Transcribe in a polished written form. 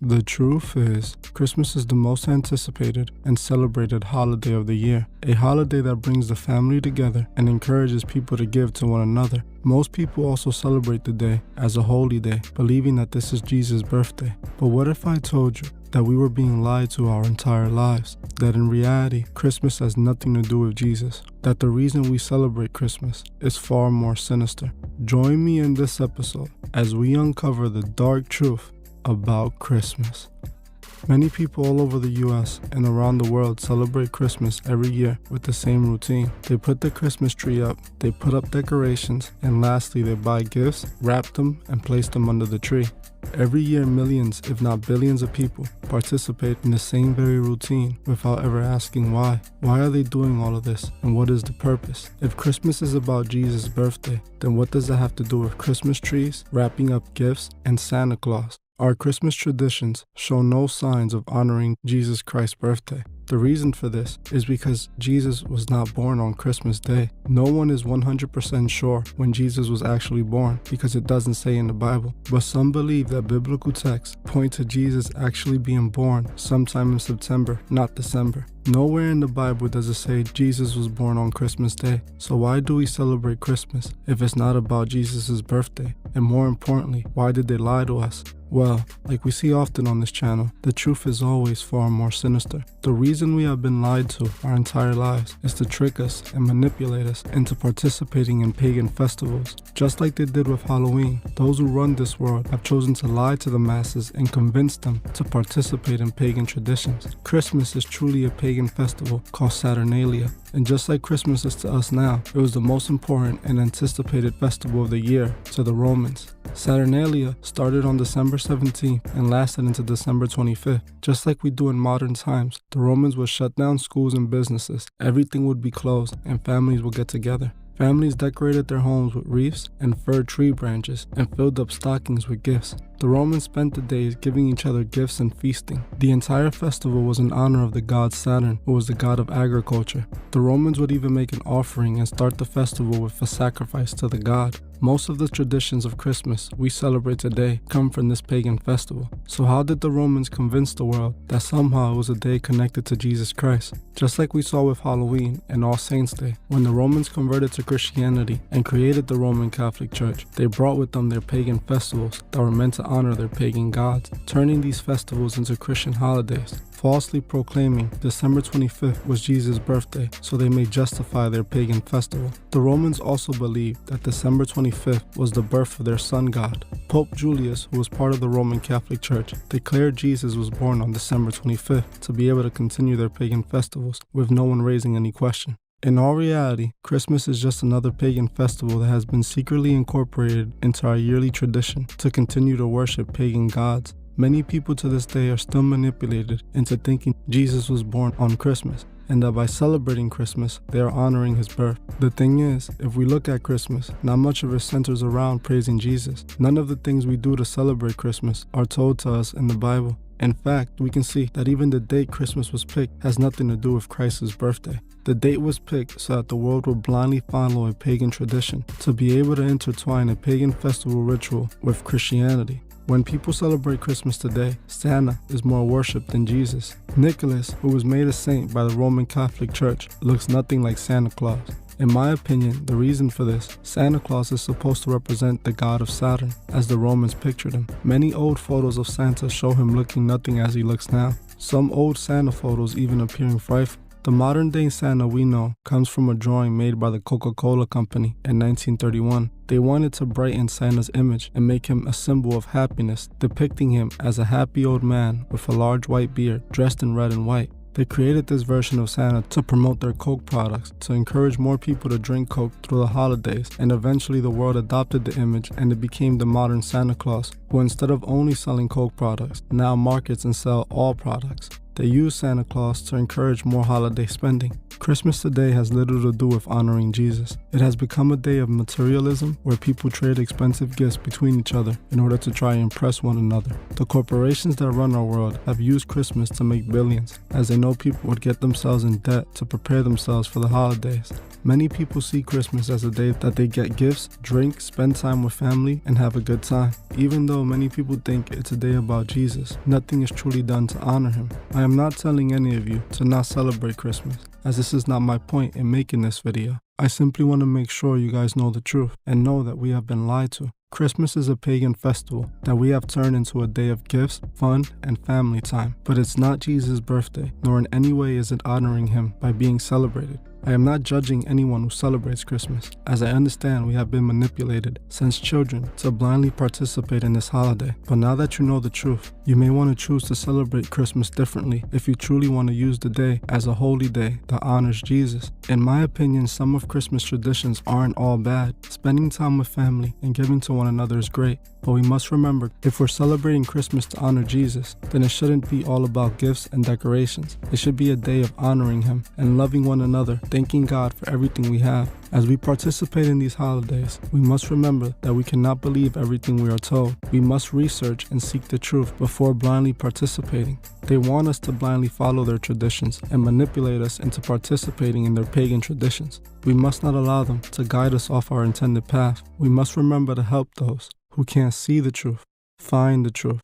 The truth is, Christmas is the most anticipated and celebrated holiday of the year, a holiday that brings the family together and encourages people to give to one another. Most people also celebrate the day as a holy day, believing that this is Jesus' birthday. But what if I told you that we were being lied to our entire lives? That in reality, Christmas has nothing to do with Jesus? That the reason we celebrate Christmas is far more sinister? Join me in this episode as we uncover the dark truth about Christmas. Many people all over the US and around the world celebrate Christmas every year with the same routine. They put the Christmas tree up, they put up decorations, and lastly they buy gifts, wrap them, and place them under the tree. Every year millions, if not billions of people participate in the same very routine without ever asking why. Why are they doing all of this, and what is the purpose? If Christmas is about Jesus' birthday, then what does that have to do with Christmas trees, wrapping up gifts, and Santa Claus? Our Christmas traditions show no signs of honoring Jesus Christ's birthday. The reason for this is because Jesus was not born on Christmas Day. No one is 100% sure when Jesus was actually born because it doesn't say in the Bible. But some believe that biblical texts point to Jesus actually being born sometime in September, not December. Nowhere in the Bible does it say Jesus was born on Christmas Day. So why do we celebrate Christmas if it's not about Jesus' birthday? And more importantly, why did they lie to us? Well, like we see often on this channel, the truth is always far more sinister. The reason we have been lied to our entire lives is to trick us and manipulate us into participating in pagan festivals. Just like they did with Halloween, those who run this world have chosen to lie to the masses and convince them to participate in pagan traditions. Christmas is truly a pagan festival called Saturnalia. And just like Christmas is to us now, it was the most important and anticipated festival of the year to the Romans. Saturnalia started on December 17th and lasted into December 25th. Just like we do in modern times, the Romans would shut down schools and businesses, everything would be closed, and families would get together. Families decorated their homes with wreaths and fir tree branches and filled up stockings with gifts. The Romans spent the days giving each other gifts and feasting. The entire festival was in honor of the god Saturn, who was the god of agriculture. The Romans would even make an offering and start the festival with a sacrifice to the god. Most of the traditions of Christmas we celebrate today come from this pagan festival. So how did the Romans convince the world that somehow it was a day connected to Jesus Christ? Just like we saw with Halloween and All Saints Day, when the Romans converted to Christianity and created the Roman Catholic Church, they brought with them their pagan festivals that were meant to honor their pagan gods, turning these festivals into Christian holidays, falsely proclaiming December 25th was Jesus' birthday so they may justify their pagan festival. The Romans also believed that December 25th was the birth of their sun god. Pope Julius, who was part of the Roman Catholic Church, declared Jesus was born on December 25th to be able to continue their pagan festivals with no one raising any question. In all reality, Christmas is just another pagan festival that has been secretly incorporated into our yearly tradition to continue to worship pagan gods. Many people to this day are still manipulated into thinking Jesus was born on Christmas, and that by celebrating Christmas, they are honoring his birth. The thing is, if we look at Christmas, not much of it centers around praising Jesus. None of the things we do to celebrate Christmas are told to us in the Bible. In fact, we can see that even the date Christmas was picked has nothing to do with Christ's birthday. The date was picked so that the world would blindly follow a pagan tradition, to be able to intertwine a pagan festival ritual with Christianity. When people celebrate Christmas today, Santa is more worshipped than Jesus. Nicholas, who was made a saint by the Roman Catholic Church, looks nothing like Santa Claus. In my opinion, the reason for this, Santa Claus is supposed to represent the god of Saturn, as the Romans pictured him. Many old photos of Santa show him looking nothing as he looks now. Some old Santa photos even appearing frightful. The modern day Santa we know comes from a drawing made by the Coca-Cola Company in 1931. They wanted to brighten Santa's image and make him a symbol of happiness, depicting him as a happy old man with a large white beard dressed in red and white. They created this version of Santa to promote their Coke products, to encourage more people to drink Coke through the holidays, and eventually the world adopted the image and it became the modern Santa Claus, who instead of only selling Coke products, now markets and sell all products. They use Santa Claus to encourage more holiday spending. Christmas today has little to do with honoring Jesus. It has become a day of materialism where people trade expensive gifts between each other in order to try and impress one another. The corporations that run our world have used Christmas to make billions, as they know people would get themselves in debt to prepare themselves for the holidays. Many people see Christmas as a day that they get gifts, drink, spend time with family, and have a good time. Even though many people think it's a day about Jesus, nothing is truly done to honor him. I am not telling any of you to not celebrate Christmas, as this is not my point in making this video. I simply want to make sure you guys know the truth and know that we have been lied to. Christmas is a pagan festival that we have turned into a day of gifts, fun, and family time. But it's not Jesus' birthday, nor in any way is it honoring him by being celebrated. I am not judging anyone who celebrates Christmas, as I understand we have been manipulated since children to blindly participate in this holiday. But now that you know the truth, you may want to choose to celebrate Christmas differently if you truly want to use the day as a holy day that honors Jesus. In my opinion, some of Christmas traditions aren't all bad. Spending time with family and giving to one another is great, but we must remember, if we're celebrating Christmas to honor Jesus, then it shouldn't be all about gifts and decorations. It should be a day of honoring him and loving one another, thanking God for everything we have. As we participate in these holidays, we must remember that we cannot believe everything we are told. We must research and seek the truth before blindly participating. They want us to blindly follow their traditions and manipulate us into participating in their pagan traditions. We must not allow them to guide us off our intended path. We must remember to help those who can't see the truth find the truth.